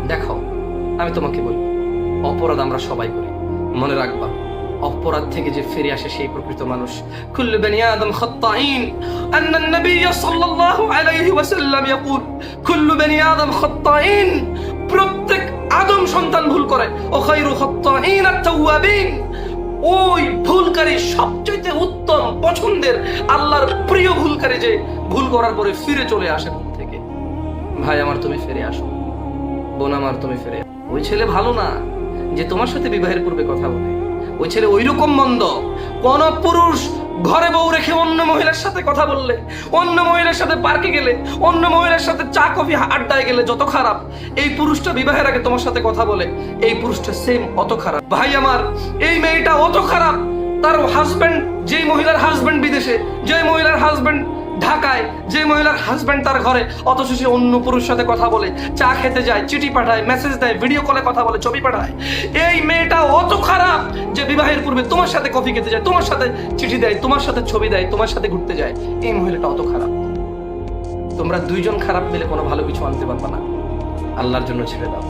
দেখো, আমি তোমাকে বলি, অপরাধ আমরা সবাই করি, মনে রাখবা অপরাধ থেকে যে ফিরে আসে সেই প্রকৃত মানুষ। কুল্লু বনি আদম খাত্তাইন, আন্না নবী সাল্লাল্লাহু আলাইহি ওয়াসাল্লাম ইয়াকুল কুল্লু বনি আদম খাত্তাইন, প্রত্যেক আদম সন্তান ভুল করে। ও খায়রু খাত্তাইন আত-তাওয়াবিন, ওই ভুলকারী সবচেয়ে উত্তম পছন্দের আল্লাহর প্রিয় ভুলকারী যে ভুল করার পরে ফিরে চলে আসে ভুল থেকে। ভাই আমার, তুমি ফিরে আসো। বোন আমার, তুমি ফিরে আসো। ওই ছেলে ভালো না যে তোমার সাথে বিবাহের পূর্বে কথা বলে। ওই ছেলে ওই রকম মন্দ। কোন পুরুষ ঘরে বউ রেখে অন্য মহিলার সাথে কথা বললে, অন্য মহিলার সাথে পার্কে গেলে, অন্য মহিলার সাথে চা কফি আড্ডায় গেলে যত খারাপ, এই পুরুষটা বিবাহের আগে তোমার সাথে কথা বলে, এই পুরুষটা সেম অত খারাপ। ভাই আমার, এই মেয়েটা অত খারাপ, তার হাজবেন্ড, যে মহিলার হাজবেন্ড বিদেশে, যে মহিলার হাজবেন্ড ঢাকায়, যে মহিলার হাজবেন্ড তার ঘরে, অথচ সে অন্য পুরুষের সাথে কথা বলে, চা খেতে যায়, চিঠি পাঠায়, মেসেজ দেয়, ভিডিও কলে কথা বলে, ছবি পাঠায়। এই মেয়েটা অত খারাপ যে বিবাহের পূর্বে তোমার সাথে কফি খেতে যায়, তোমার সাথে চিঠি দেয়, তোমার সাথে ছবি দেয়, তোমার সাথে ঘুরতে যায়। এই মহিলাটা অত খারাপ। তোমরা দুইজন খারাপ মিলে কোনো ভালো কিছু আনতে পারবে না। আল্লাহর জন্য ছেড়ে দাও।